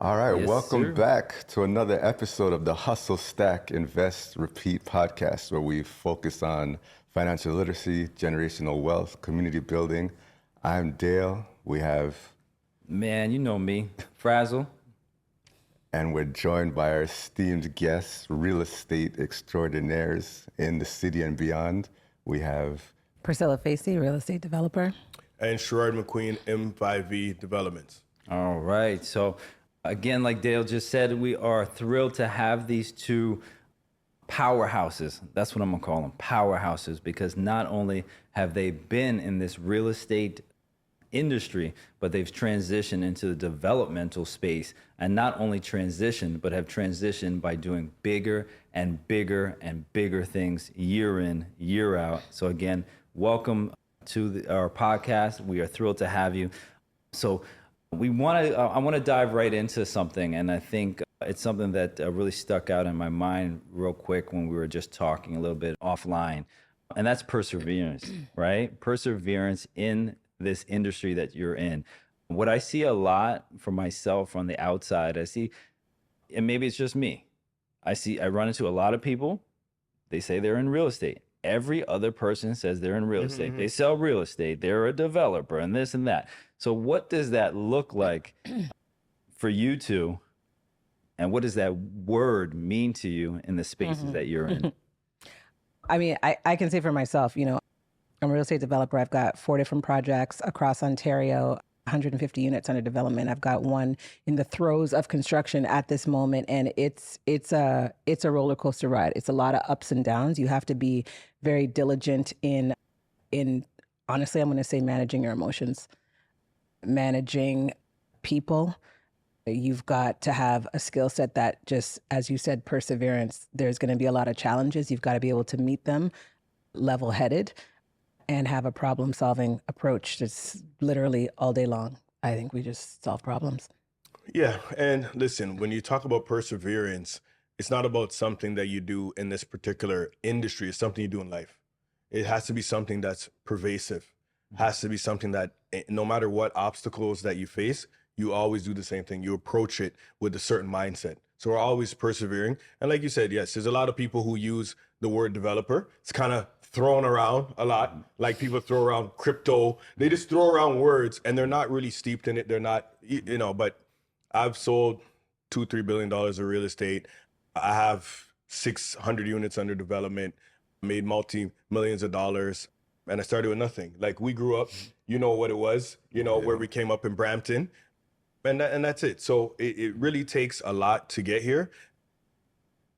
All right, Yes, welcome sir. back to another episode of the Hustle, Stack, Invest, Repeat podcast, where we focus on financial literacy, generational wealth, community building. I'm Dale. We have, Man, you know me, Frazzle. and we're joined by our esteemed guests, real estate extraordinaires in the city and beyond. We have, Priscilla Facey, real estate developer. And Sherard McQueen, M5V Developments. All right. So, again, like Dale just said, we are thrilled to have these two powerhouses. That's what I'm going to call them, powerhouses, because not only have they been in this real estate industry, but they've transitioned into the developmental space, and not only transitioned, but have transitioned by doing bigger and bigger and bigger things year in, year out. So again, welcome to our podcast. We are thrilled to have you. So I want to dive right into something, and I think it's something that really stuck out in my mind real quick when we were just talking a little bit offline, and that's perseverance, right? Perseverance in this industry that you're in. What I see a lot for myself on the outside, I see, and maybe it's just me, I run into a lot of people, they say they're in real estate. Every other person says they're in real estate. They sell real estate, they're a developer, and this and that. So what does that look like for you two? And what does that word mean to you in the spaces that you're in? I mean, I can say for myself, I'm a real estate developer. I've got 4 different projects across Ontario, 150 units under development. I've got one in the throes of construction at this moment, and it's a roller coaster ride. It's a lot of ups and downs. You have to be very diligent in honestly, I'm going to say managing your emotions, managing people. You've got to have a skill set that, just as you said, perseverance. There's going to be a lot of challenges. You've got to be able to meet them level-headed and have a problem-solving approach. Just literally all day long. I think we just solve problems. Yeah, and listen, when you talk about perseverance, it's not about something that you do in this particular industry. It's something you do in life. It has to be something that's pervasive. Has to be something that no matter what obstacles that you face, you always do the same thing. You approach it with a certain mindset. So we're always persevering. And like you said, yes, there's a lot of people who use the word developer. It's kind of thrown around a lot. Like people throw around crypto. They just throw around words and they're not really steeped in it. They're not, but I've sold $2-3 billion of real estate. I have 600 units under development, made multi-millions of dollars. And I started with nothing. Like we grew up, you know what it was, where we came up in Brampton. And that's it. So it really takes a lot to get here.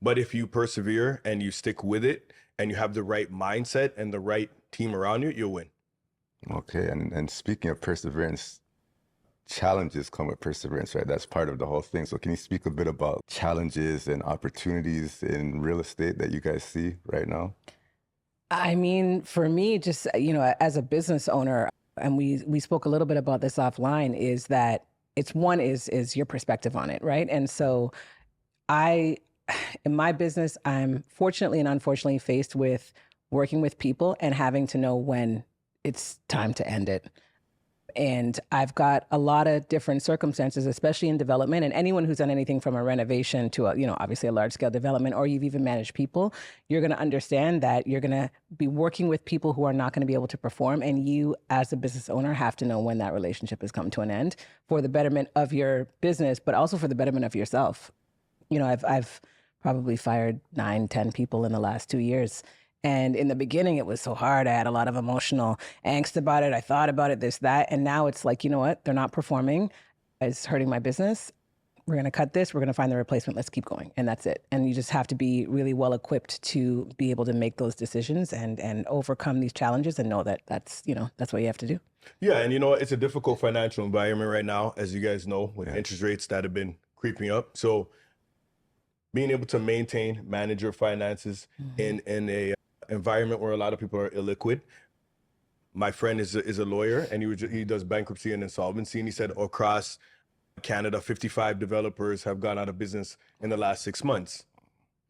But if you persevere and you stick with it and you have the right mindset and the right team around you, you'll win. okay, and speaking of perseverance, challenges come with perseverance, right? That's part of the whole thing. So can you speak a bit about challenges and opportunities in real estate that you guys see right now? I mean, for me, just, as a business owner, and we spoke a little bit about this offline, is that it's one is your perspective on it, right? And so in my business, I'm fortunately and unfortunately faced with working with people and having to know when it's time to end it. And I've got a lot of different circumstances, especially in development. And anyone who's done anything from a renovation to obviously a large scale development, or you've even managed people, you're going to understand that you're going to be working with people who are not going to be able to perform. And you, as a business owner, have to know when that relationship has come to an end for the betterment of your business, but also for the betterment of yourself. I've probably fired 9-10 people in the last 2 years. And in the beginning, it was so hard. I had a lot of emotional angst about it. I thought about it, this, that. And now it's like, you know what? They're not performing. It's hurting my business. We're going to cut this. We're going to find the replacement. Let's keep going. And that's it. And you just have to be really well equipped to be able to make those decisions and overcome these challenges and know that that's what you have to do. Yeah, and it's a difficult financial environment right now, as you guys know, with interest rates that have been creeping up. So being able to manage your finances in a environment where a lot of people are illiquid. My friend is a lawyer, and he does bankruptcy and insolvency, and he said across Canada, 55 developers have gone out of business in the last 6 months.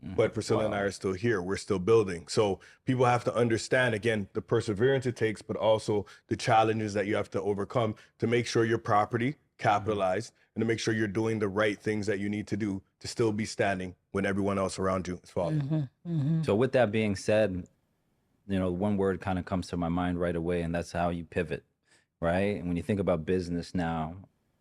But Priscilla and I are still here. We're still building. So people have to understand, again, the perseverance it takes, but also the challenges that you have to overcome to make sure your property capitalized, and to make sure you're doing the right things that you need to do to still be standing when everyone else around you is falling. So with that being said, one word kind of comes to my mind right away, and that's how you pivot, right? And when you think about business now,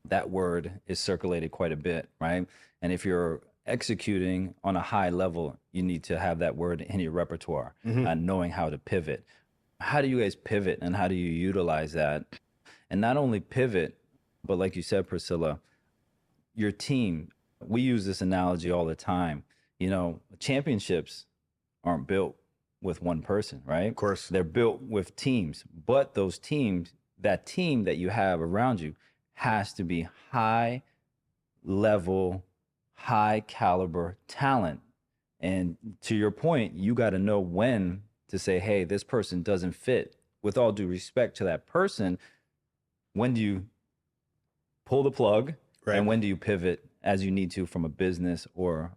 that word is circulated quite a bit, right? And if you're executing on a high level, you need to have that word in your repertoire and knowing how to pivot. How do you guys pivot, and how do you utilize that? And not only pivot, but like you said, Priscilla, your team, we use this analogy all the time. Championships aren't built with one person, right? Of course. They're built with teams, but those teams, that team that you have around you has to be high level, high caliber talent. And to your point, you got to know when to say, hey, this person doesn't fit. With all due respect to that person, when do you pull the plug, right, and when do you pivot as you need to from a business or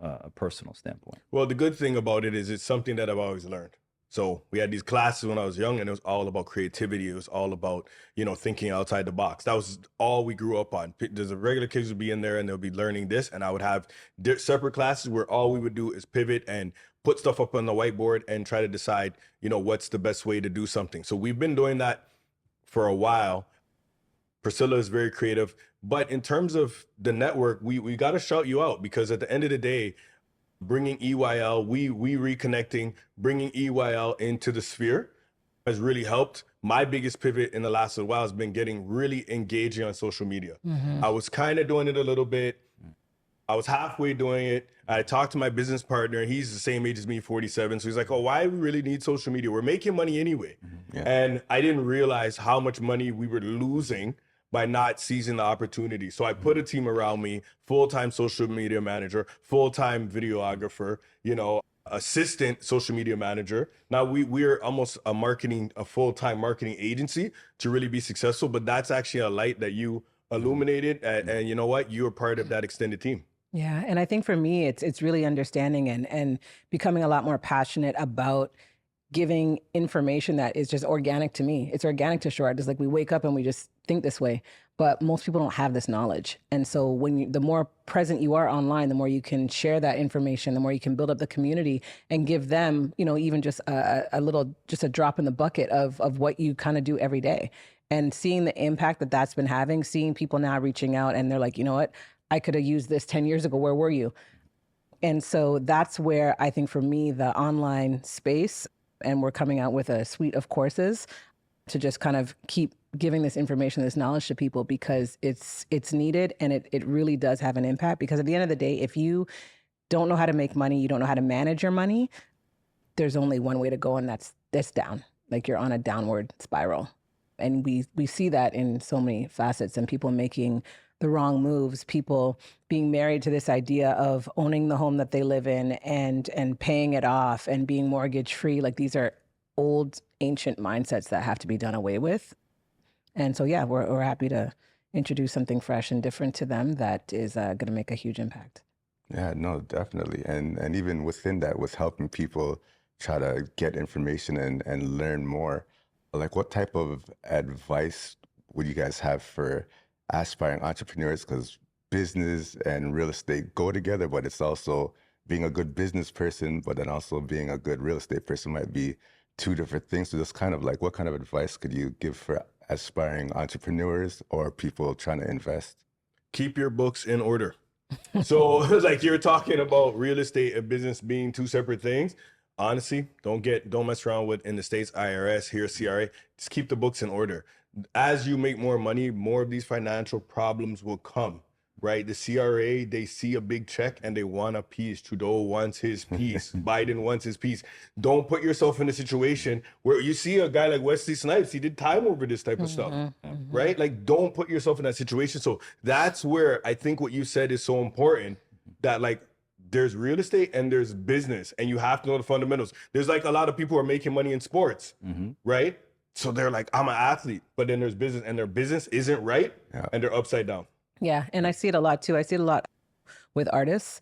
a personal standpoint? Well, the good thing about it is it's something that I've always learned. So we had these classes when I was young, and it was all about creativity. It was all about, thinking outside the box. That was all we grew up on. There's regular kids would be in there and they'll be learning this, and I would have separate classes where all we would do is pivot and put stuff up on the whiteboard and try to decide, what's the best way to do something. So we've been doing that for a while. Priscilla is very creative, but in terms of the network, we got to shout you out, because at the end of the day, bringing EYL, we reconnecting, bringing EYL into the sphere has really helped. My biggest pivot in the last little while has been getting really engaging on social media. I was kind of doing it a little bit. I was halfway doing it. I talked to my business partner. He's the same age as me, 47. So he's like, oh, why do we really need social media? We're making money anyway. Yeah. And I didn't realize how much money we were losing by not seizing the opportunity. So I put a team around me, full-time social media manager, full-time videographer, assistant social media manager. Now we're almost a full-time marketing agency to really be successful, but that's actually a light that you illuminated, and you know what? You are part of that extended team. Yeah. And I think for me, it's really understanding and becoming a lot more passionate about giving information that is just organic to me. It's organic to Sherard. It's like we wake up and we just think this way, but most people don't have this knowledge. And so the more present you are online, the more you can share that information, the more you can build up the community and give them, even just a drop in the bucket of what you kind of do every day. And seeing the impact that that's been having, seeing people now reaching out and they're like, you know what, I could have used this 10 years ago. Where were you? And so that's where I think for me, the online space, and we're coming out with a suite of courses to just kind of keep giving this information, this knowledge to people, because it's needed, and it really does have an impact. Because at the end of the day, if you don't know how to make money, you don't know how to manage your money, there's only one way to go, and that's down. Like you're on a downward spiral. And we see that in so many facets, and people making the wrong moves, people being married to this idea of owning the home that they live in and paying it off and being mortgage free. Like these are old, ancient mindsets that have to be done away with. And so, yeah, we're happy to introduce something fresh and different to them that is going to make a huge impact. Yeah, no, definitely. And even within that, with helping people try to get information and learn more, like what type of advice would you guys have for aspiring entrepreneurs? Because business and real estate go together, but it's also being a good business person, but then also being a good real estate person might be two different things. So just kind of like, what kind of advice could you give for aspiring entrepreneurs or people trying to invest? Keep your books in order. So like you're talking about real estate and business being two separate things. Honestly, don't mess around with, in the States, IRS, here CRA. Just keep the books in order. As you make more money, more of these financial problems will come, right? The CRA, they see a big check and they want a piece. Trudeau wants his piece. Biden wants his piece. Don't put yourself in a situation where you see a guy like Wesley Snipes, he did time over this type of stuff, right? Like, don't put yourself in that situation. So that's where I think what you said is so important, that like, there's real estate and there's business, and you have to know the fundamentals. There's like a lot of people who are making money in sports, right? So they're like, I'm an athlete, but then there's business, and their business isn't right, and they're upside down. Yeah, and I see it a lot too. I see it a lot with artists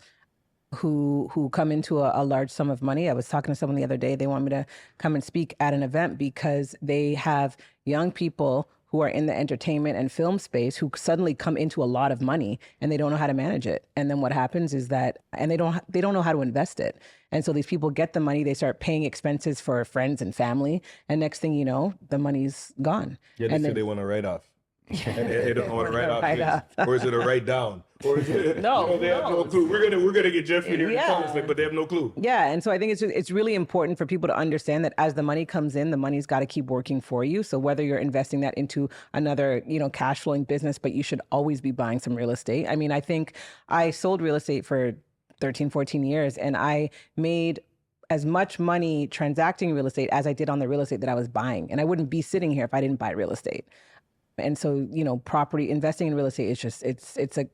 who come into a large sum of money. I was talking to someone the other day. They want me to come and speak at an event because they have young people who who are in the entertainment and film space who suddenly come into a lot of money and they don't know how to manage it. And then what happens is that, and they don't know how to invest it. And so these people get the money, they start paying expenses for friends and family, and next thing you know, the money's gone. Yeah, they and say then, they want to write off. And they don't know what to write off, Write is. off. Or is it a write down? Or is it, No, they have no clue. We're gonna get Jeff in here to tell us, like, but they have no clue. Yeah, and so I think it's really important for people to understand that as the money comes in, the money's got to keep working for you. So whether you're investing that into another, cash flowing business, but you should always be buying some real estate. I mean, I think I sold real estate for 13, 14 years, and I made as much money transacting real estate as I did on the real estate that I was buying. And I wouldn't be sitting here if I didn't buy real estate. And so, property investing in real estate is just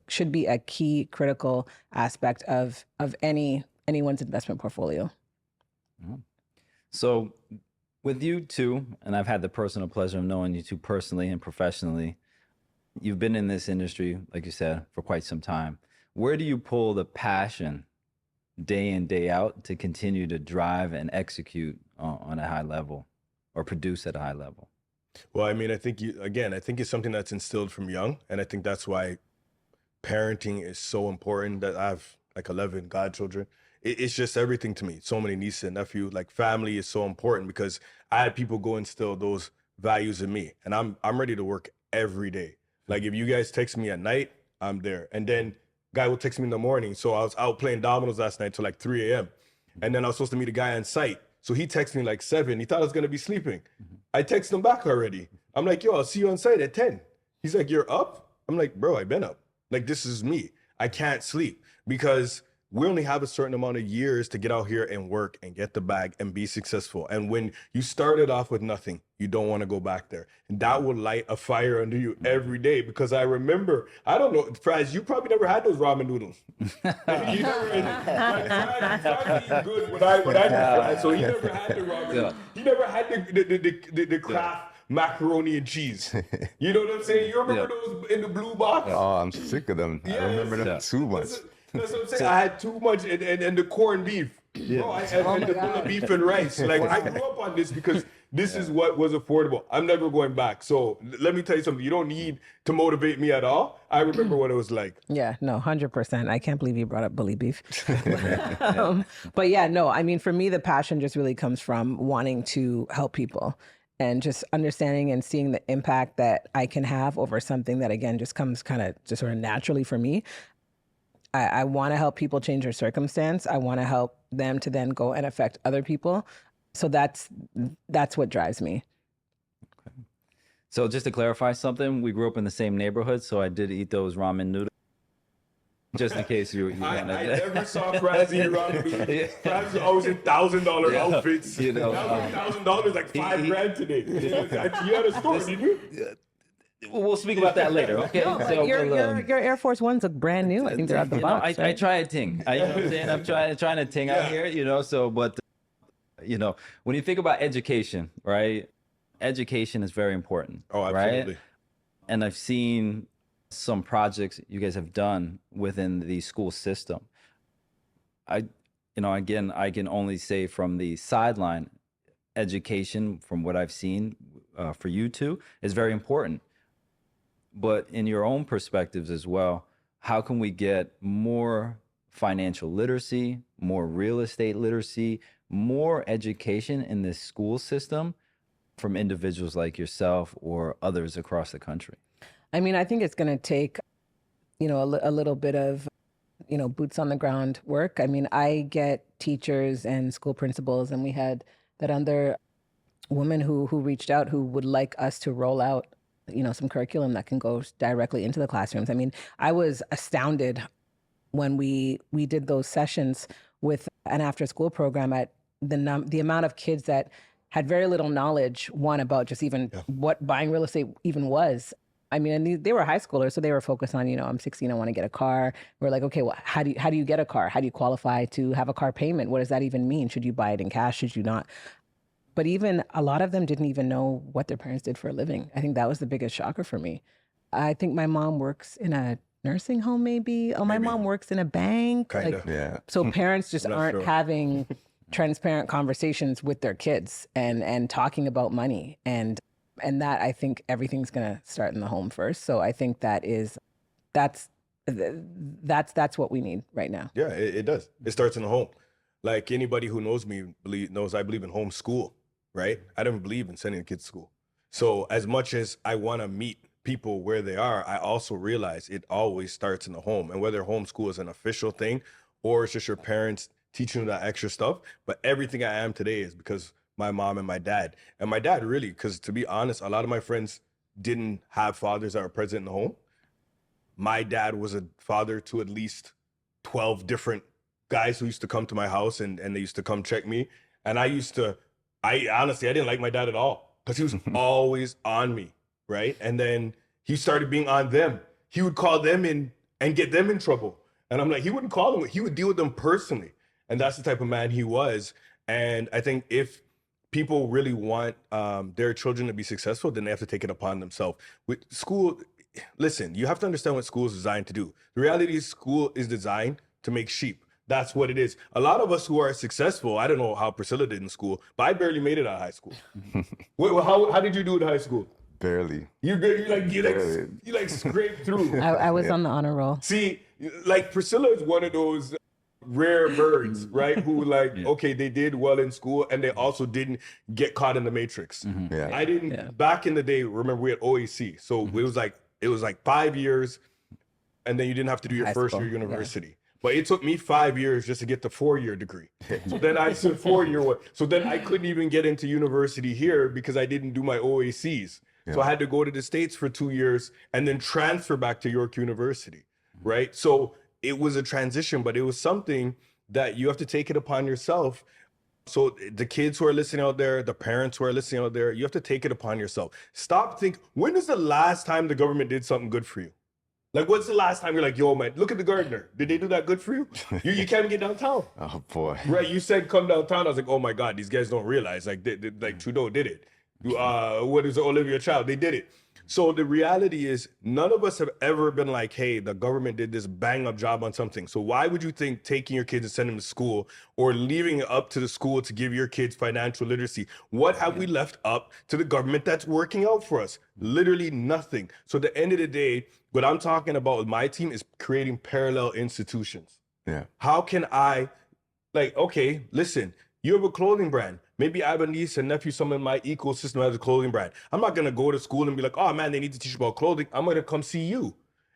should be a key critical aspect of anyone's investment portfolio. So with you two, and I've had the personal pleasure of knowing you two personally and professionally, you've been in this industry, like you said, for quite some time. Where do you pull the passion day in, day out to continue to drive and execute on a high level or produce at a high level? Well, I mean, I think it's something that's instilled from young. And I think that's why parenting is so important. That I have like 11 godchildren. It's just everything to me. So many nieces and nephews, like family is so important because I had people go instill those values in me. And I'm ready to work every day. Like if you guys text me at night, I'm there. And then guy will text me in the morning. So I was out playing dominoes last night till like 3 a.m. And then I was supposed to meet a guy on site. So he texted me like 7. He thought I was going to be sleeping. I texted him back already. I'm like, yo, I'll see you on site at 10. He's like, you're up? I'm like, bro, I've been up. Like, this is me. I can't sleep because we only have a certain amount of years to get out here and work and get the bag and be successful. And when you started off with nothing, you don't want to go back there. And that will light a fire under you every day because I remember, I don't know, Fraz, you probably never had those ramen noodles. You never Fraz eat good when I did Fraz, so he never had the ramen noodles. He never had the Kraft macaroni and cheese. You know what I'm saying? You remember those in the blue box? Oh, I'm sick of them. I remember them too much. That's what I'm saying. I had too much, and the corned beef. Bro, and the full of beef and rice. Like, I grew up on this because this is what was affordable. I'm never going back. So let me tell you something. You don't need to motivate me at all. I remember what it was like. Yeah, no, 100%. I can't believe you brought up bully beef. But yeah, no, I mean, for me, the passion just really comes from wanting to help people and just understanding and seeing the impact that I can have over something that, again, just comes kind of just sort of naturally for me. I want to help people change their circumstance. I want to help them to then go and affect other people. So that's what drives me. Okay. So just to clarify something, we grew up in the same neighborhood, so I did eat those ramen noodles. Just in case you I never saw Fraz eat ramen noodles. Fraz was always in $1,000 outfits. $1,000 like $5,000 today. You had a store, didn't you? We'll speak about that later, okay? No, so, your Air Force Ones look brand new. I think they're out the box. I try a ting. You know what I'm saying? I'm trying to ting out here, so, but, when you think about education, right? Education is very important. Oh, absolutely. Right? And I've seen some projects you guys have done within the school system. Again, I can only say from the sideline, education, from what I've seen for you two, is very important. But in your own perspectives as well, how can we get more financial literacy, more real estate literacy, more education in this school system from individuals like yourself or others across the country? I mean, I think it's going to take, a little bit of, boots on the ground work. I mean, I get teachers and school principals, and we had that other woman who reached out who would like us to roll out some curriculum that can go directly into the classrooms. I mean, I was astounded when we did those sessions with an after school program at the amount of kids that had very little knowledge, one, about just even what buying real estate even was. I mean, and they were high schoolers, so they were focused on, I'm 16, I want to get a car. We're like, okay, well, how do you get a car? How do you qualify to have a car payment? What does that even mean? Should you buy it in cash? Should you not? But even a lot of them didn't even know what their parents did for a living. I think that was the biggest shocker for me. I think my mom works in a nursing home, maybe. Oh, my mom works in a bank. Kind of. So parents just aren't having transparent conversations with their kids and talking about money. And And that, I think everything's going to start in the home first. So I think that's what we need right now. Yeah, it does. It starts in the home. Like anybody who knows me knows I believe in homeschool, right? I don't believe in sending the kids to school. So as much as I want to meet people where they are, I also realize it always starts in the home. And whether homeschool is an official thing or it's just your parents teaching you that extra stuff, but everything I am today is because my mom and my dad. And my dad really, because to be honest, a lot of my friends didn't have fathers that were present in the home. My dad was a father to at least 12 different guys who used to come to my house and they used to come check me. And I honestly, I didn't like my dad at all because he was always on me, right? And then he started being on them. He would call them in and get them in trouble. And I'm like, he wouldn't call them, he would deal with them personally. And that's the type of man he was. And I think if people really want their children to be successful, then they have to take it upon themselves. With school, listen, you have to understand what school is designed to do. The reality is school is designed to make sheep. That's what it is. A lot of us who are successful, I don't know how Priscilla did in school, but I barely made it out of high school. How did you do in high school? Barely. You like scraped through. I was on the honor roll. See, like Priscilla is one of those rare birds, right? Who okay, they did well in school and they also didn't get caught in the matrix. Yeah. I didn't, back in the day, remember we had OAC. So it was like 5 years and then you didn't have to do your first year university. Yeah. But it took me 5 years just to get the 4-year degree. So then I said 4-year one. So then I couldn't even get into university here because I didn't do my OACs. Yeah. So I had to go to the States for 2 years and then transfer back to York University, right? So it was a transition, but it was something that you have to take it upon yourself. So the kids who are listening out there, the parents who are listening out there, you have to take it upon yourself. When is the last time the government did something good for you? Like, what's the last time you're like, yo, man, look at the gardener. Did they do that good for you? You can't get downtown. Oh, boy. Right, you said come downtown. I was like, oh, my God, these guys don't realize. Like Trudeau did it. What is Olivia Child? They did it. So the reality is none of us have ever been like, hey, the government did this bang up job on something. So why would you think taking your kids and sending them to school or leaving it up to the school to give your kids financial literacy? What have we left up to the government that's working out for us? Literally nothing. So at the end of the day, what I'm talking about with my team is creating parallel institutions. Yeah. How can I, okay, listen, you have a clothing brand. Maybe I have a niece and nephew, someone in my ecosystem has a clothing brand. I'm not going to go to school and be like, oh, man, they need to teach about clothing. I'm going to come see you.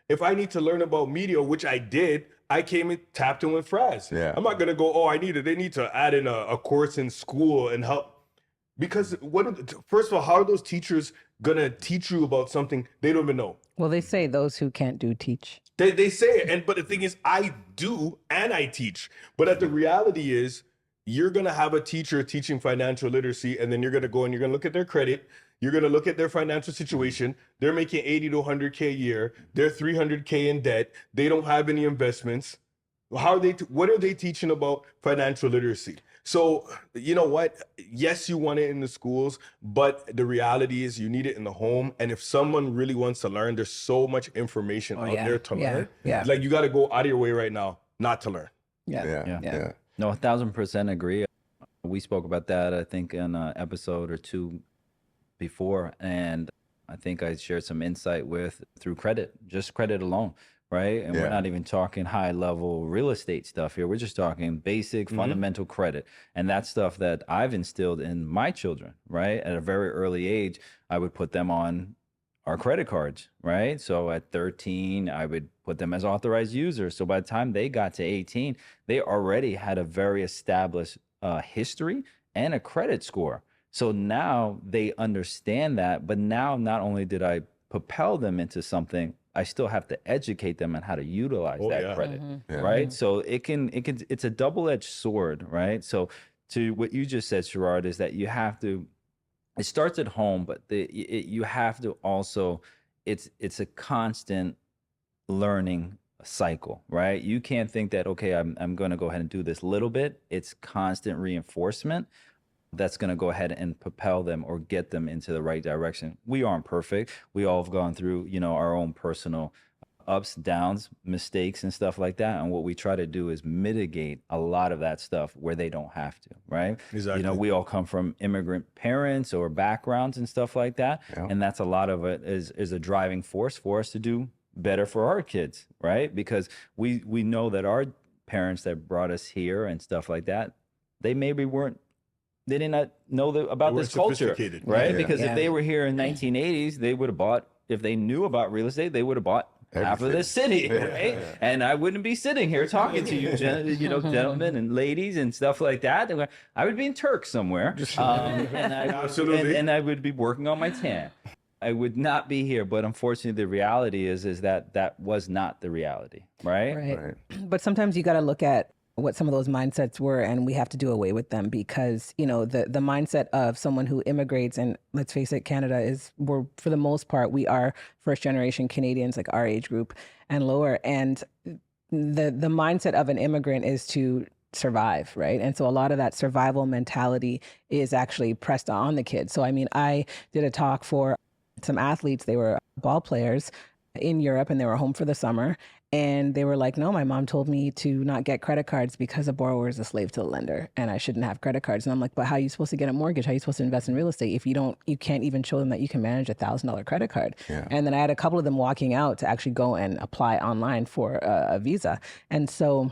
If I need to learn about media, which I did, I came and tapped in with Fraz. Yeah. I'm not going to go, they need to add in a course in school and help. Because first of all, how are those teachers going to teach you about something they don't even know? Well, they say those who can't do teach. They say it. But the thing is, I do and I teach. But the reality is, you're going to have a teacher teaching financial literacy, and then you're going to go and you're going to look at their credit. You're going to look at their financial situation. They're making 80 to 100K a year. They're 300K in debt. They don't have any investments. What are they teaching about financial literacy? So, you know what? Yes, you want it in the schools, but the reality is you need it in the home. And if someone really wants to learn, there's so much information out there to learn. Yeah. Like, you got to go out of your way right now not to learn. Yeah. No, 1,000% agree. We spoke about that, I think, in an episode or two before. And I think I shared some insight through credit, just credit alone, right? And we're not even talking high level real estate stuff here. We're just talking basic fundamental credit. And that's stuff that I've instilled in my children, right? At a very early age, I would put them on our credit cards, right? So at 13, I would put them as authorized users. So by the time they got to 18, they already had a very established history and a credit score. So now they understand that, but now not only did I propel them into something, I still have to educate them on how to utilize credit, right? So it's a double-edged sword, right? So to what you just said, Sherard, is that you have to, it starts at home, but you have to also, it's a constant learning cycle, right? You can't think that, okay, I'm going to go ahead and do this little bit. It's constant reinforcement that's going to go ahead and propel them or get them into the right direction. We aren't perfect. We all have gone through, our own personal ups, downs, mistakes, and stuff like that. And what we try to do is mitigate a lot of that stuff where they don't have to, right? Exactly. You know, we all come from immigrant parents or backgrounds and stuff like that. Yeah. And that's a lot of it is a driving force for us to do better for our kids, right? Because we know that our parents that brought us here and stuff like that, they did not know about They this weren't culture, sophisticated. right? Yeah. Because Yeah. if they were here in 1980s, they would have bought, if they knew about real estate, they would have bought half of this city, right? And I wouldn't be sitting here talking to you, gentlemen and ladies and stuff like that. I would be in Turk somewhere, Absolutely. and I would be working on my tan. I would not be here, but unfortunately, the reality is that was not the reality, right? Right. But sometimes you got to look at what some of those mindsets were, and we have to do away with them because, you know, the mindset of someone who immigrates, and let's face it, we're, for the most part, we are first generation Canadians, like our age group and lower. And the mindset of an immigrant is to survive, right? And so a lot of that survival mentality is actually pressed on the kids. So, I mean, I did a talk for some athletes, they were ball players in Europe and they were home for the summer. And they were like, no, my mom told me to not get credit cards because a borrower is a slave to the lender and I shouldn't have credit cards. And I'm like, but how are you supposed to get a mortgage? How are you supposed to invest in real estate if you can't even show them that you can manage $1,000 credit card? Yeah. And then I had a couple of them walking out to actually go and apply online for a visa. And so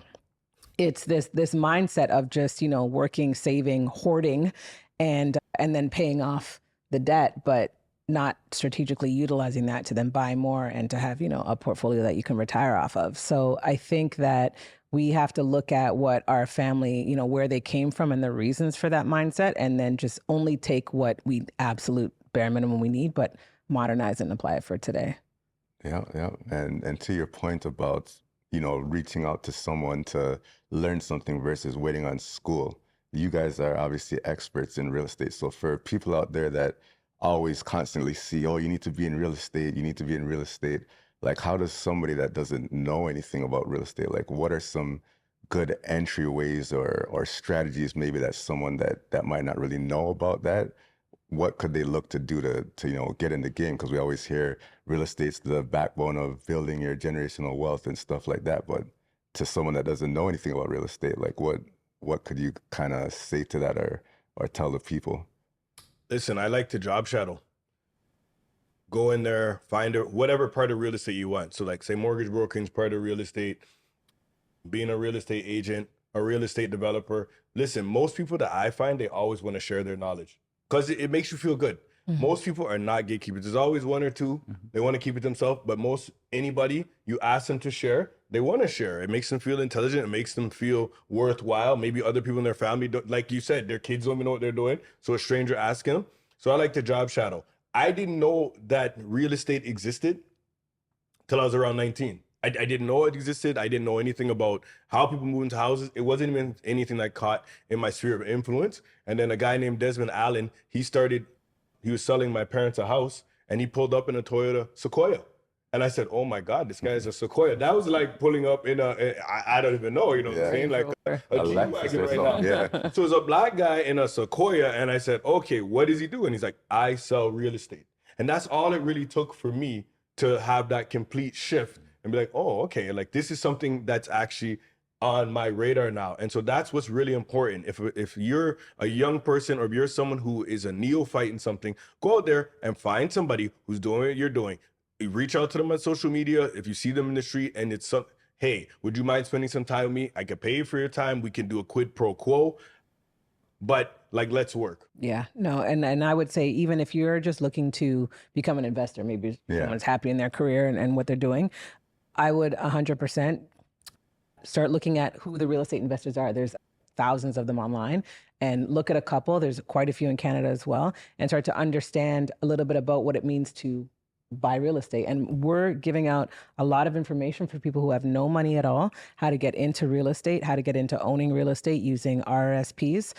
it's this mindset of just, you know, working, saving, hoarding, and then paying off the debt, but not strategically utilizing that to then buy more and to have, you know, a portfolio that you can retire off of. So I think that we have to look at what our family, you know, where they came from and the reasons for that mindset, and then just only take what we absolute bare minimum we need, but modernize it and apply it for today. Yeah, yeah. And to your point about, you know, reaching out to someone to learn something versus waiting on school, you guys are obviously experts in real estate. So for people out there that always constantly see, oh, you need to be in real estate, you need to be in real estate. Like, how does somebody that doesn't know anything about real estate, like what are some good entryways or strategies maybe that someone that might not really know about that, what could they look to do to you know, get in the game? Because we always hear real estate's the backbone of building your generational wealth and stuff like that. But to someone that doesn't know anything about real estate, like what could you kind of say to that or tell the people? Listen, I like to job shadow. Go in there, find whatever part of real estate you want. So like say mortgage broking is part of real estate, being a real estate agent, a real estate developer. Listen, most people that I find, they always want to share their knowledge because it makes you feel good. Most people are not gatekeepers. There's always one or two. They want to keep it themselves, but anybody you ask them to share, they want to share. It makes them feel intelligent. It makes them feel worthwhile. Maybe other people in their family, like you said, their kids don't even know what they're doing. So a stranger asking them. So I like to job shadow. I didn't know that real estate existed till I was around 19. I didn't know it existed. I didn't know anything about how people move into houses. It wasn't even anything that caught in my sphere of influence. And then a guy named Desmond Allen, he was selling my parents a house and he pulled up in a Toyota Sequoia. And I said, oh my God, this guy is a Sequoia. That was like pulling up in I don't even know, you know what I'm saying? Like a G-Wagon right now. Yeah. So it's a black guy in a Sequoia. And I said, okay, what does he do? And he's like, I sell real estate. And that's all it really took for me to have that complete shift and be like, oh, okay, like this is something that's actually on my radar now. And so that's what's really important. If you're a young person or if you're someone who is a neophyte in something, go out there and find somebody who's doing what you're doing. You reach out to them on social media. If you see them in the street and it's hey, would you mind spending some time with me? I could pay you for your time. We can do a quid pro quo, but like, let's work. Yeah, no. And I would say, even if you're just looking to become an investor, maybe someone's happy in their career and what they're doing, I would 100% start looking at who the real estate investors are. There's thousands of them online, and look at a couple. There's quite a few in Canada as well, and start to understand a little bit about what it means to buy real estate. And we're giving out a lot of information for people who have no money at all, how to get into real estate, how to get into owning real estate using RRSPs,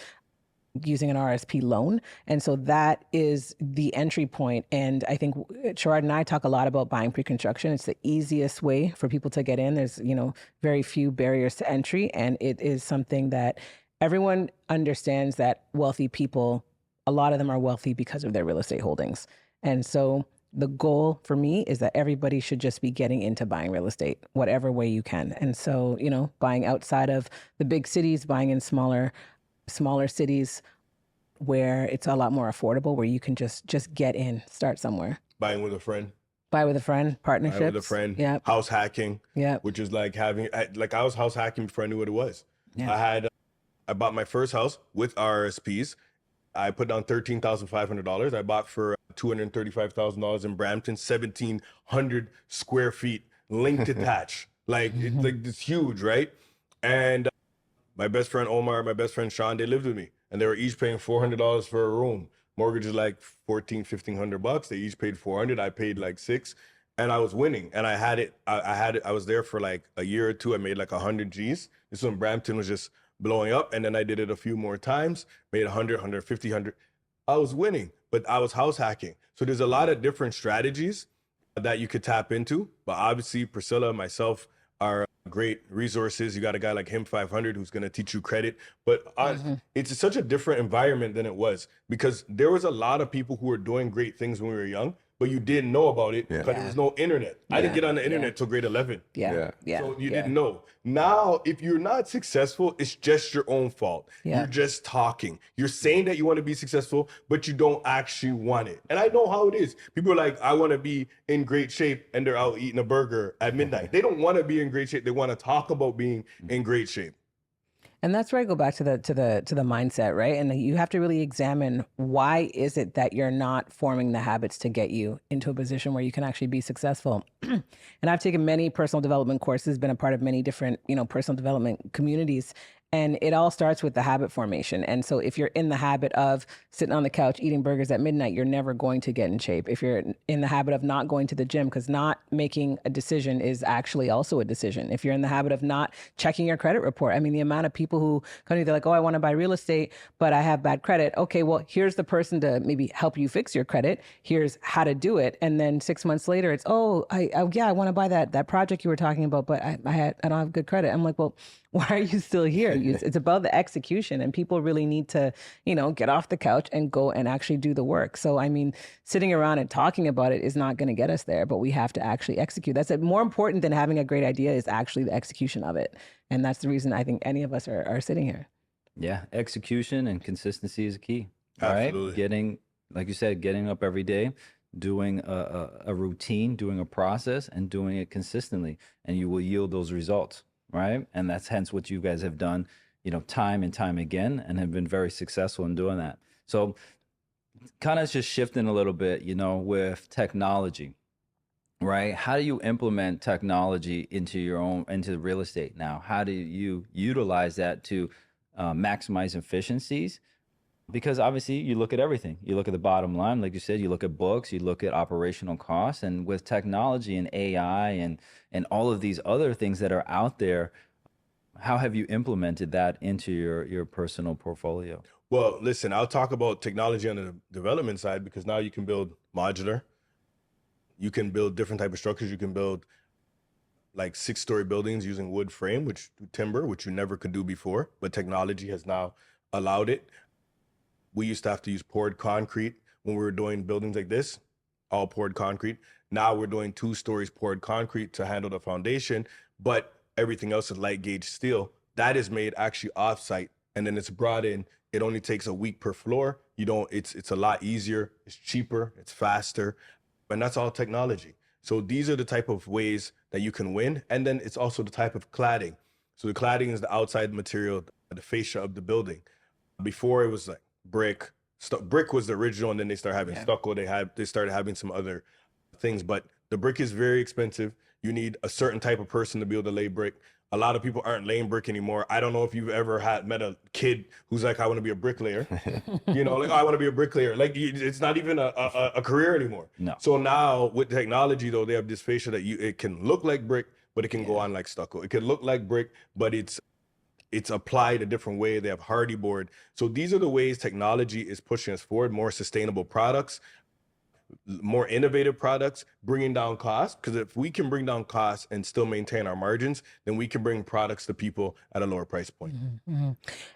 using an RSP loan. And so that is the entry point. And I think Sherard and I talk a lot about buying pre-construction. It's the easiest way for people to get in. There's, you know, very few barriers to entry. And it is something that everyone understands, that wealthy people, a lot of them are wealthy because of their real estate holdings. And so the goal for me is that everybody should just be getting into buying real estate, whatever way you can. And so, buying outside of the big cities, buying in smaller cities where it's a lot more affordable, where you can just get in, start somewhere. Buying with a friend. Buy with a friend, partnerships. Buy with a friend. Yeah. House hacking. Yeah. Which is like I was house hacking before I knew what it was. Yeah. I bought my first house with RSPs. I put down $13,500. I bought for $235,000 in Brampton, 1,700 square feet, linked attached. Like it's huge, right? And my best friend Omar, my best friend Sean, they lived with me, and they were each paying $400 for a room. Mortgage is like $1,500. They each paid $400. I paid like $600, and I was winning. And I had it. I was there for like a year or two. I made like 100 G's. This when Brampton was just blowing up, and then I did it a few more times. Made 100, 150, 100. I was winning, but I was house hacking. So there's a lot of different strategies that you could tap into. But obviously, Priscilla, myself are great resources. You got a guy like him 500 who's going to teach you credit, but it's such a different environment than it was, because there was a lot of people who were doing great things when we were young, but you didn't know about it because there was no internet. I didn't get on the internet till grade 11. Yeah. So you didn't know. Now, if you're not successful, it's just your own fault. Yeah. You're just talking. You're saying that you want to be successful, but you don't actually want it. And I know how it is. People are like, I want to be in great shape, and they're out eating a burger at midnight. They don't want to be in great shape. They want to talk about being in great shape. And that's where I go back to the mindset, right? And you have to really examine, why is it that you're not forming the habits to get you into a position where you can actually be successful? And I've taken many personal development courses, been a part of many different, personal development communities. And it all starts with the habit formation. And so if you're in the habit of sitting on the couch eating burgers at midnight, you're never going to get in shape. If you're in the habit of not going to the gym, because not making a decision is actually also a decision. If you're in the habit of not checking your credit report, I mean, the amount of people who come to you, they're like, oh, I want to buy real estate, but I have bad credit. Okay, well, here's the person to maybe help you fix your credit. Here's how to do it. And then 6 months later, it's, I want to buy that project you were talking about, but I don't have good credit. I'm like, well, why are you still here? It's about the execution, and people really need to, get off the couch and go and actually do the work. So, I mean, sitting around and talking about it is not going to get us there, but we have to actually execute. That's more important than having a great idea is actually the execution of it. And that's the reason I think any of us are sitting here. Yeah, execution and consistency is key. Absolutely. All right? Getting, like you said, getting up every day, doing a routine, doing a process, and doing it consistently, and you will yield those results. Right. And that's hence what you guys have done, time and time again, and have been very successful in doing that. So kind of just shifting a little bit, with technology, right? How do you implement technology into real estate now? How do you utilize that to maximize efficiencies? Because obviously you look at everything. You look at the bottom line, like you said, you look at books, you look at operational costs, and with technology and AI and all of these other things that are out there, how have you implemented that into your personal portfolio? Well, listen, I'll talk about technology on the development side, because now you can build modular. You can build different type of structures. You can build like 6-story buildings using wood frame, timber, which you never could do before, but technology has now allowed it. We used to have to use poured concrete when we were doing buildings like this, all poured concrete. Now we're doing 2 stories poured concrete to handle the foundation, but everything else is light gauge steel. That is made actually offsite, and then it's brought in. It only takes a week per floor. It's a lot easier, it's cheaper, it's faster, and that's all technology. So these are the type of ways that you can win. And then it's also the type of cladding. So the cladding is the outside material, the fascia of the building. Before it was like brick. Brick was the original, and then they started having stucco. They started having some other things, but the brick is very expensive. You need a certain type of person to be able to lay brick. A lot of people aren't laying brick anymore. I don't know if you've ever met a kid who's like, I want to be a bricklayer. Like, I want to be a bricklayer. Like, it's not even a career anymore. No. So now with technology, though, they have this fascia that it can look like brick, but it can go on like stucco. It can look like brick, but it's applied a different way. They have hardy board. So these are the ways technology is pushing us forward, more sustainable products, more innovative products, bringing down costs. Because if we can bring down costs and still maintain our margins, then we can bring products to people at a lower price point. Mm-hmm.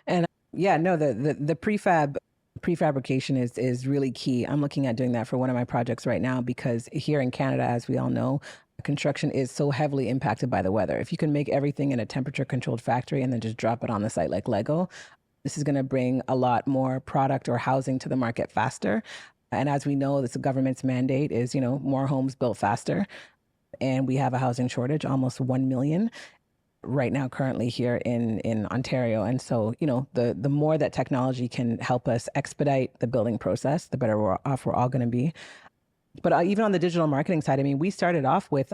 And the prefab Prefabrication is really key. I'm looking at doing that for one of my projects right now because here in Canada, as we all know, construction is so heavily impacted by the weather. If you can make everything in a temperature controlled factory and then just drop it on the site like Lego, this is going to bring a lot more product or housing to the market faster. And as we know, this government's mandate is, more homes built faster. And we have a housing shortage, almost 1 million right now currently here in Ontario. And so, the more that technology can help us expedite the building process, the better off we're all going to be. But even on the digital marketing side, I mean, we started off with,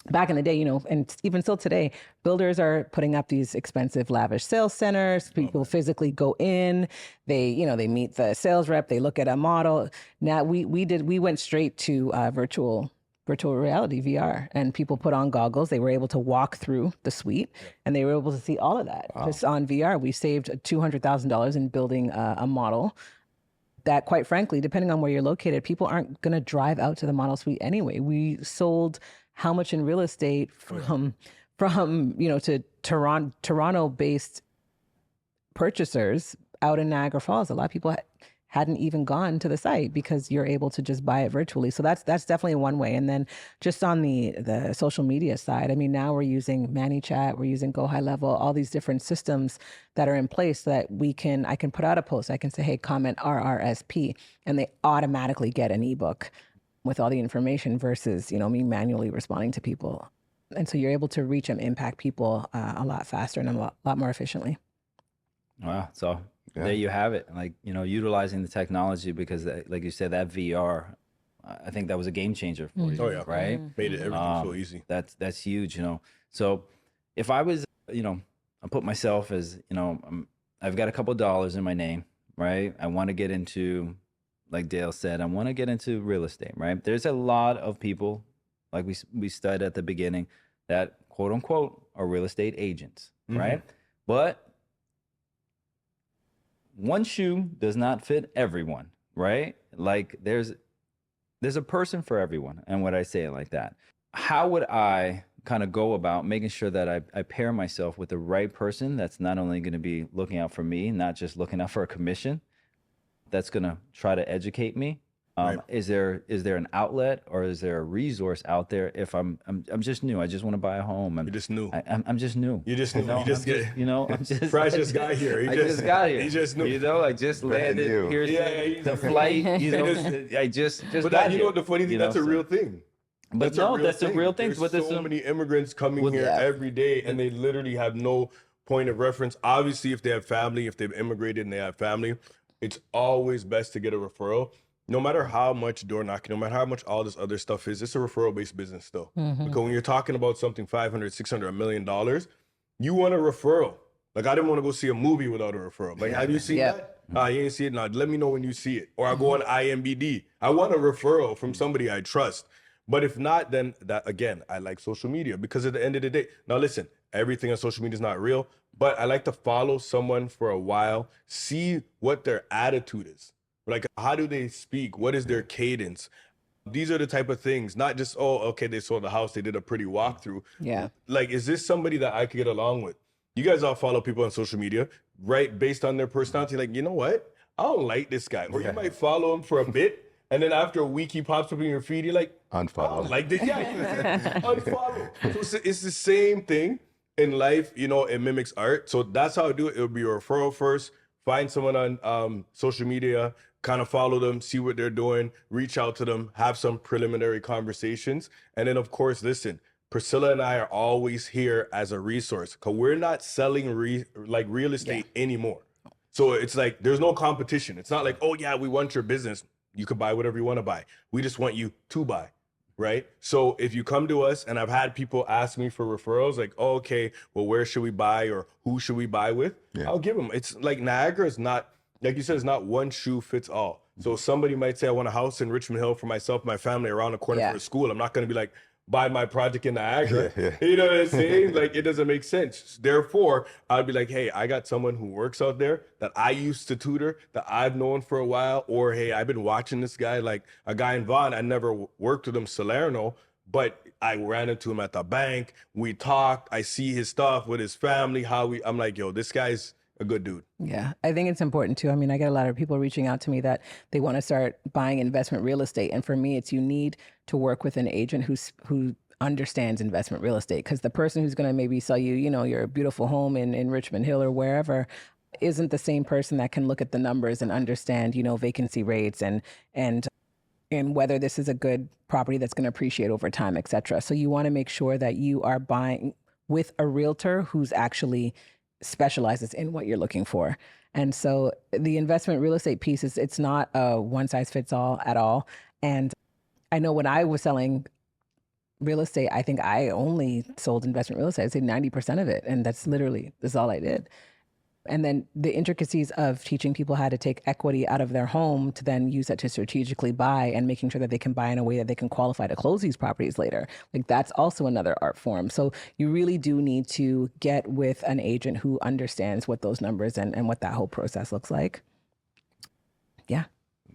back in the day, and even still today, builders are putting up these expensive, lavish sales centers. People physically go in, they meet the sales rep, they look at a model. Now we went straight to virtual reality, VR, and people put on goggles. They were able to walk through the suite and they were able to see all of that. Wow. Just on VR. We saved $200,000 in building a model that, quite frankly, depending on where you're located, people aren't going to drive out to the model suite anyway. We sold how much in real estate from to Toronto-based purchasers out in Niagara Falls. A lot of people hadn't even gone to the site because you're able to just buy it virtually. So that's definitely one way. And then just on the social media side, I mean, now we're using ManyChat, we're using Go High Level, all these different systems that are in place that I can put out a post. I can say, hey, comment RRSP, and they automatically get an ebook with all the information versus, me manually responding to people. And so you're able to reach and impact people a lot faster and a lot more efficiently. Wow. So there you have it. Like, utilizing the technology because like you said, that VR, I think that was a game changer for you. Oh yeah. Right. Made it everything so easy. That's huge, So if I was, I put myself as, I've got a couple of dollars in my name, right? I want to get into, like Dale said, I want to get into real estate, right? There's a lot of people, like we studied at the beginning, that quote unquote are real estate agents, right? But one shoe does not fit everyone, right? Like there's a person for everyone. And when I say it like that, how would I kind of go about making sure that I pair myself with the right person that's not only going to be looking out for me, not just looking out for a commission, that's going to try to educate me? Right. Is there an outlet or is there a resource out there if I'm just new? I just want to buy a home. You're just new. I'm just new. You just new. I'm just Fry just got here. I just got here. He just new. I just landed. Here's the flight. I just but got here. What the funny thing? That's a real thing. But that's a real thing. There's so many immigrants coming here every day, and they literally have no point of reference. Obviously, if they have family, if they've immigrated and they have family, it's always best to get a referral. No matter how much door knocking, no matter how much all this other stuff is, it's a referral-based business still. Because when you're talking about something $500, $600, $1 million, you want a referral. Like, I didn't want to go see a movie without a referral. Like, have you seen that? You ain't see it? No, let me know when you see it. Or I go on IMBD. I want a referral from somebody I trust. But if not, then that, again, I like social media because at the end of the day, now listen, everything on social media is not real, but I like to follow someone for a while, see what their attitude is. Like, how do they speak? What is their cadence? These are the type of things, not just, oh, okay, they sold the house, they did a pretty walkthrough. Yeah. Like, is this somebody that I could get along with? You guys all follow people on social media, right? Based on their personality, like, you know what? I don't like this guy. Or you might follow him for a bit, and then after a week, he pops up in your feed, you're like, unfollow. I don't like this guy. Unfollow. So it's the same thing in life, it mimics art. So that's how I do it. It'll be a referral first. Find someone on social media, kind of follow them, see what they're doing, reach out to them, have some preliminary conversations. And then, of course, listen, Priscilla and I are always here as a resource because we're not selling real estate anymore. So it's like there's no competition. It's not like, oh, yeah, we want your business. You could buy whatever you want to buy. We just want you to buy. Right? So if you come to us, and I've had people ask me for referrals, like, oh, okay, well, where should we buy or who should we buy with? Yeah. I'll give them. It's like Niagara is not, like you said, it's not one shoe fits all. So somebody might say, I want a house in Richmond Hill for myself, my family, around the corner for a school. I'm not going to be like, buy my project in Niagara. You know what I'm saying? Like, it doesn't make sense. Therefore, I'd be like, hey, I got someone who works out there that I used to tutor, that I've known for a while. Or, hey, I've been watching this guy, like a guy in Vaughan. I never worked with him, Salerno, but I ran into him at the bank. We talked. I see his stuff with his family, I'm like, yo, this guy's a good dude. Yeah, I think it's important too. I mean, I get a lot of people reaching out to me that they want to start buying investment real estate. And for me, it's you need to work with an agent who understands investment real estate, because the person who's going to maybe sell you, your beautiful home in Richmond Hill or wherever isn't the same person that can look at the numbers and understand, vacancy rates and whether this is a good property that's going to appreciate over time, et cetera. So you want to make sure that you are buying with a realtor who's actually specializes in what you're looking for. And so the investment real estate piece it's not a one size fits all at all. And I know when I was selling real estate, I think I only sold investment real estate. I'd say 90% of it. And that's all I did. And then the intricacies of teaching people how to take equity out of their home to then use that to strategically buy, and making sure that they can buy in a way that they can qualify to close these properties later. Like, that's also another art form. So you really do need to get with an agent who understands what those numbers and what that whole process looks like. Yeah.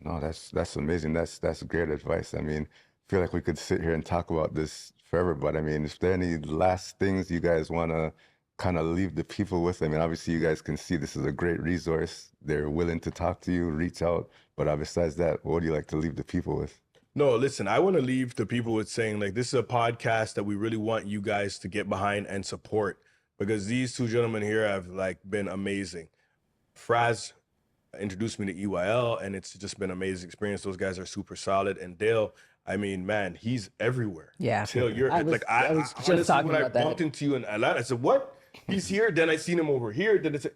No, that's amazing. That's great advice. I mean, I feel like we could sit here and talk about this forever, but I mean, is there any last things you guys want to kind of leave the people with? I mean, obviously you guys can see this is a great resource. They're willing to talk to you, reach out. But besides that, what do you like to leave the people with? No, listen, I want to leave the people with saying, like, this is a podcast that we really want you guys to get behind and support, because these two gentlemen here have been amazing. Fraz introduced me to EYL, and it's just been an amazing experience. Those guys are super solid. And Dale, I mean, man, he's everywhere. Yeah. Dale, I was just honestly, talking when about I that. bumped into you in Atlanta, I said, what? He's here. Then I seen him over here. Then it's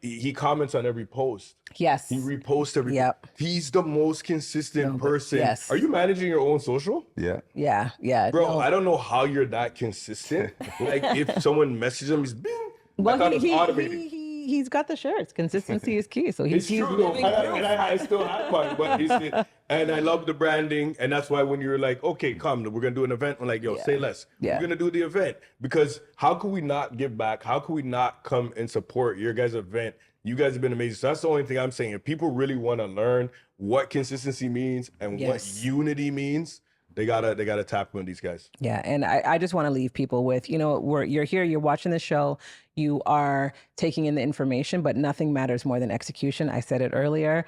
he comments on every post. Yes. He reposts every. Yep. He's the most consistent person. yes. Are you managing your own social? Yeah. Yeah. Yeah. Bro, No. I don't know how you're that consistent. Like, if someone messages him, he's bing. I thought it was automated. He's got the shirts. Consistency is key. So he's It's true though. living And I still have mine, but and I love the branding, and that's why when you're like, okay, come, we're gonna do an event, I'm like, yo, say less. Yeah. We're gonna do the event, because how could we not give back? How could we not come and support your guys' event? You guys have been amazing. So that's the only thing I'm saying. If people really want to learn what consistency means and what unity means, they gotta tap on these guys. Yeah, and I just want to leave people with, you're here, you're watching the show, you are taking in the information, but nothing matters more than execution. I said it earlier.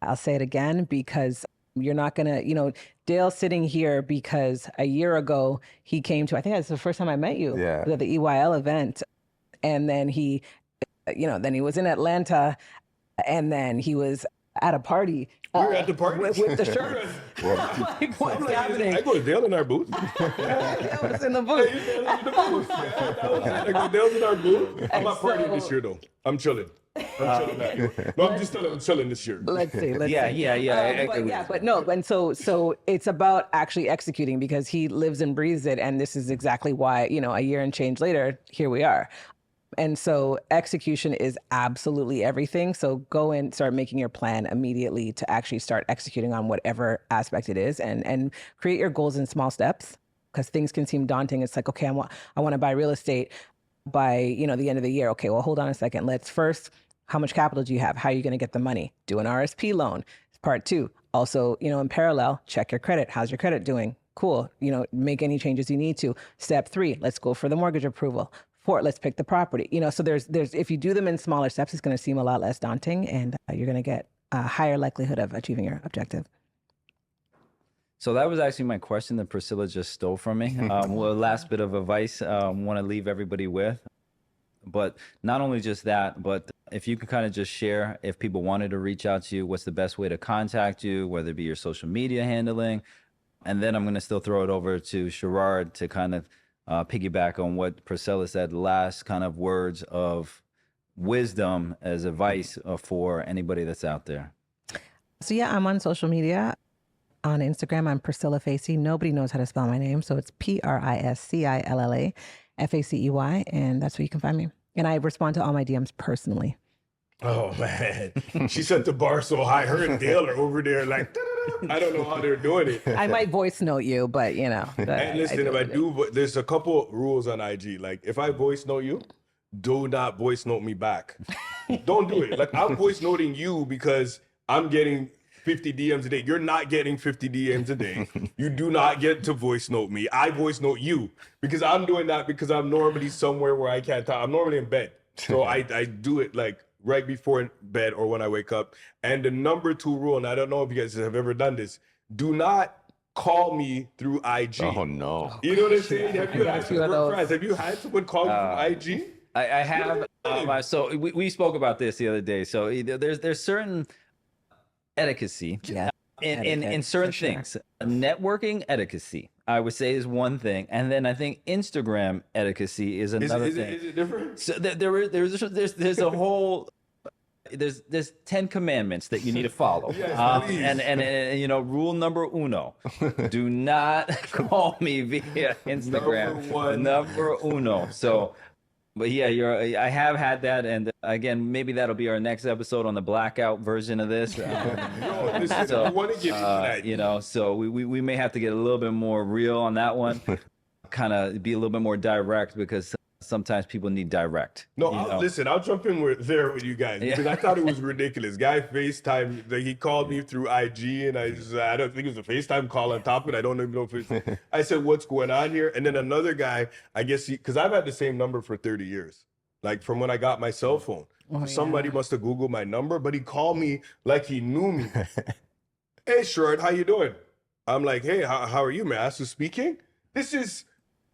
I'll say it again, because you're not going to, Dale's sitting here because a year ago he came to, I think that's the first time I met you, at the EYL event. And then he was in Atlanta, and then he was at a party. We were at the party with the shirt. Like, what's happening? I go to Dale in our booth. Dale was in the booth. Dale's in our booth. I'm not partying this year though. I'm chilling. I'm just telling. I'm chilling this year. Let's see. Yeah. But no, and so it's about actually executing, because he lives and breathes it, and this is exactly why, a year and change later, here we are. And so execution is absolutely everything. So go and start making your plan immediately to actually start executing on whatever aspect it is, and create your goals in small steps, because things can seem daunting. It's like, okay, I want to buy real estate by, the end of the year. Okay, well, hold on a second. Let's first, how much capital do you have? How are you going to get the money? Do an RSP loan. Part 2. Also, in parallel, check your credit. How's your credit doing? Cool. Make any changes you need to. Step 3, let's go for the mortgage approval. 4, let's pick the property. So there's if you do them in smaller steps, it's going to seem a lot less daunting, and you're going to get a higher likelihood of achieving your objective. So that was actually my question that Priscilla just stole from me. Well, last bit of advice I want to leave everybody with. But not only just that, but if you could kind of just share, if people wanted to reach out to you, what's the best way to contact you, whether it be your social media handling. And then I'm going to still throw it over to Sherard to kind of piggyback on what Priscilla said, last kind of words of wisdom as advice for anybody that's out there. So yeah, I'm on social media. On Instagram, I'm Priscilla Facey. Nobody knows how to spell my name, so it's Priscilla Facey, and that's where you can find me. And I respond to all my DMs personally. Oh man, she set the bar so high. Her and Dale are over there like, I don't know how they're doing it. I might voice note you, but And listen, if I do, there's a couple rules on IG. Like, if I voice note you, do not voice note me back. Don't do it. Like, I'm voice noting you because I'm getting 50 DMs a day. You're not getting 50 DMs a day. You do not get to voice note me. I voice note you because I'm doing that because I'm normally somewhere where I can't talk. I'm normally in bed. So I do it like right before bed or when I wake up. And the number 2 rule, and I don't know if you guys have ever done this, do not call me through IG. Oh no. You know what I'm saying? Have you got a had few of those. friends? Have you had someone call you from IG? I have. So we spoke about this the other day. So there's certain etiquette Yeah. in certain for sure. things. Networking etiquette, I would say, is one thing, and then I think Instagram etiquette is another thing. Is it different? So there's a whole. There's 10 commandments that you need to follow. Yes, please. And you know, rule number uno, do not call me via Instagram. Number uno. So, but yeah, I have had that, and again, maybe that'll be our next episode on the blackout version of this. Yo, listen, I want to get into that. You know, so we may have to get a little bit more real on that one, kind of be a little bit more direct, because sometimes people need direct. No, you know? listen, I'll jump in there with you guys because I thought it was ridiculous. Guy FaceTime, he called me through IG, and I don't think it was a FaceTime call on top of it. I don't even know if it's. I said, "What's going on here?" And then another guy, I guess, because I've had the same number for 30 years, like from when I got my cell phone. Somebody must have Googled my number, but he called me like he knew me. Hey, Sherard, how you doing? I'm like, hey, how are you, man? Asu speaking. This is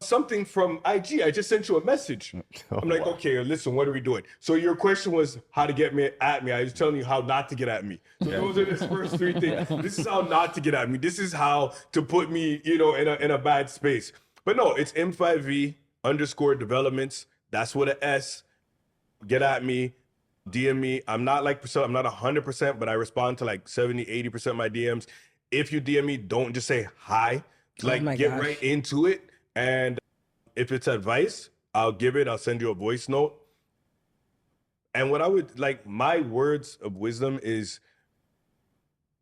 something from IG. I just sent you a message. I'm like, okay, listen, what are we doing? So your question was how to get me at me. I was telling you how not to get at me. So those are the first 3 things. This is how not to get at me. This is how to put me, you know, in a bad space. But no, it's M5V_developments. That's with an S. Get at me, DM me. I'm not like Priscilla. I'm not 100%, but I respond to like 70, 80% of my DMs. If you DM me, don't just say hi. Like, get right into it. And if it's advice, I'll give it. I'll send you a voice note. And what I would like, my words of wisdom is,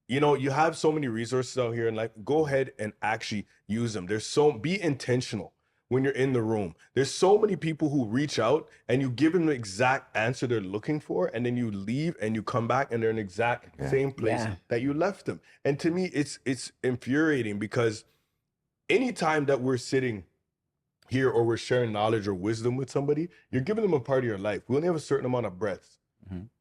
you know, you have so many resources out here in life. Go ahead and actually use them. Be intentional when you're in the room. There's so many people who reach out and you give them the exact answer they're looking for, and then you leave and you come back and they're in the exact same place that you left them. And to me, it's infuriating, because anytime that we're sitting here or we're sharing knowledge or wisdom with somebody, you're giving them a part of your life. We only have a certain amount of breaths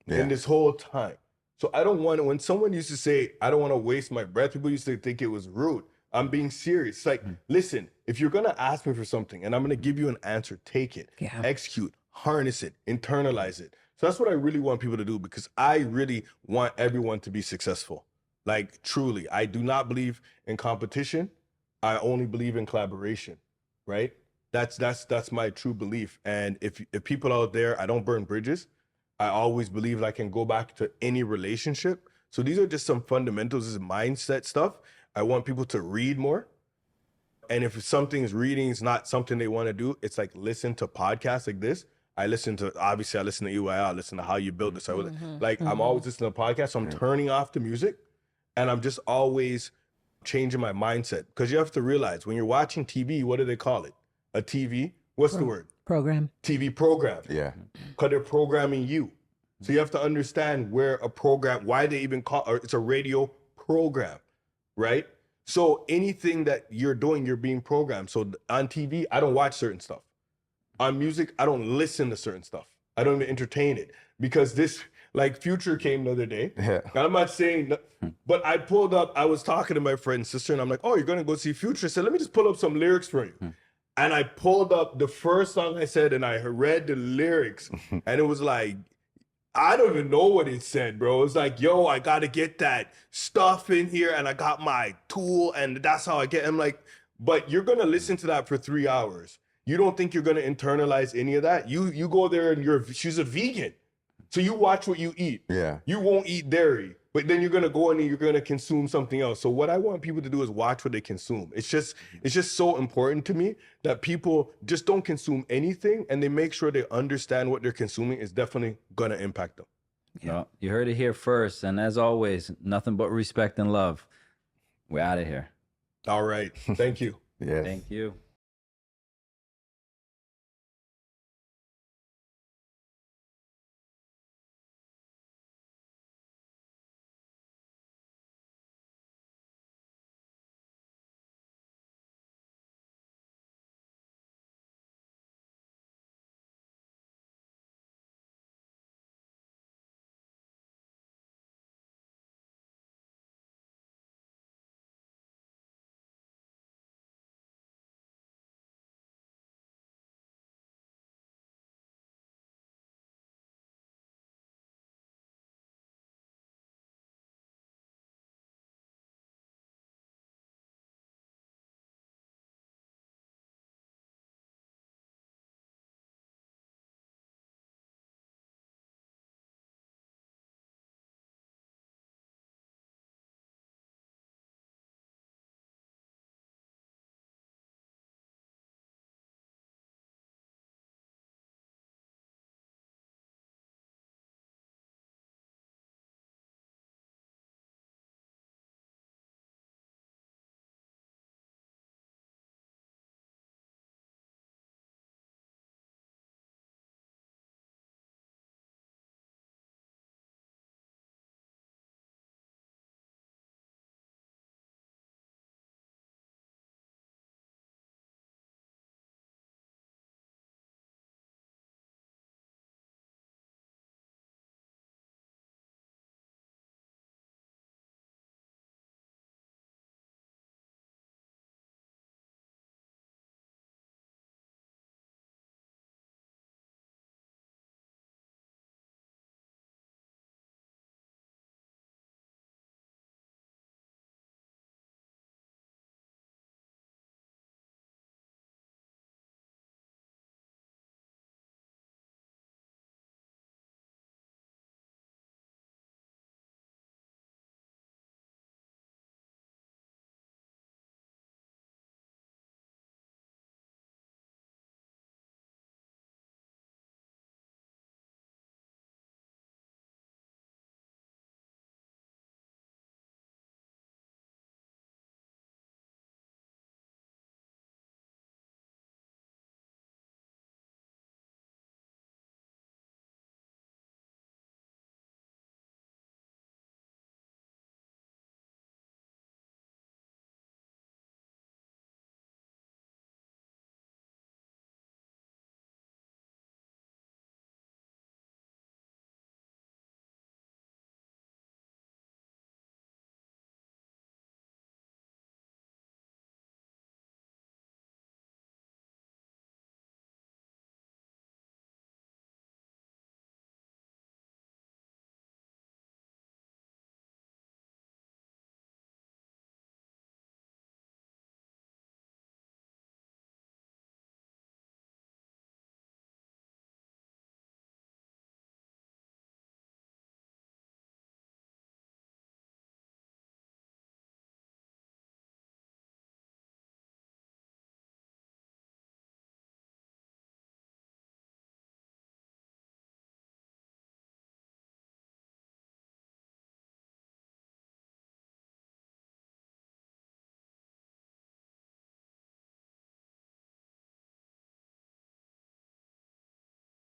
in this whole time. So I don't want to, when someone used to say, I don't want to waste my breath, people used to think it was rude. I'm being serious. It's like, listen, if you're going to ask me for something and I'm going to give you an answer, take it, execute, harness it, internalize it. So that's what I really want people to do, because I really want everyone to be successful. Like, truly, I do not believe in competition. I only believe in collaboration, right? That's my true belief. And if people out there, I don't burn bridges. I always believe I can go back to any relationship. So these are just some fundamentals, this is mindset stuff. I want people to read more. And if something's reading is not something they want to do, it's like, listen to podcasts like this. I listen to EYL, I listen to How You Built This. I'm always listening to podcasts. So I'm turning off the music, and I'm just always changing my mindset. Because you have to realize, when you're watching TV, what do they call it? A TV? What's the word? Program. TV program. Yeah. Because they're programming you. So you have to understand where a program, why they even call, or it's a radio program, right? So anything that you're doing, you're being programmed. So on TV, I don't watch certain stuff. On music, I don't listen to certain stuff. I don't even entertain it. Because this, like, Future came the other day. Yeah. I'm not saying, but I pulled up, I was talking to my friend's sister, and I'm like, oh, you're going to go see Future? I said, let me just pull up some lyrics for you. And I pulled up the first song I said, and I read the lyrics, and it was like, I don't even know what it said, bro. It was like, yo, I got to get that stuff in here, and I got my tool, and that's how I get. I'm like, but you're going to listen to that for 3 hours. You don't think you're going to internalize any of that? You go there, and she's a vegan. So you watch what you eat. Yeah. You won't eat dairy, but then you're going to go in and you're going to consume something else. So what I want people to do is watch what they consume. It's just so important to me that people just don't consume anything, and they make sure they understand what they're consuming is definitely going to impact them. Well, you heard it here first. And as always, nothing but respect and love. We're out of here. All right. Thank you. Yeah. Thank you.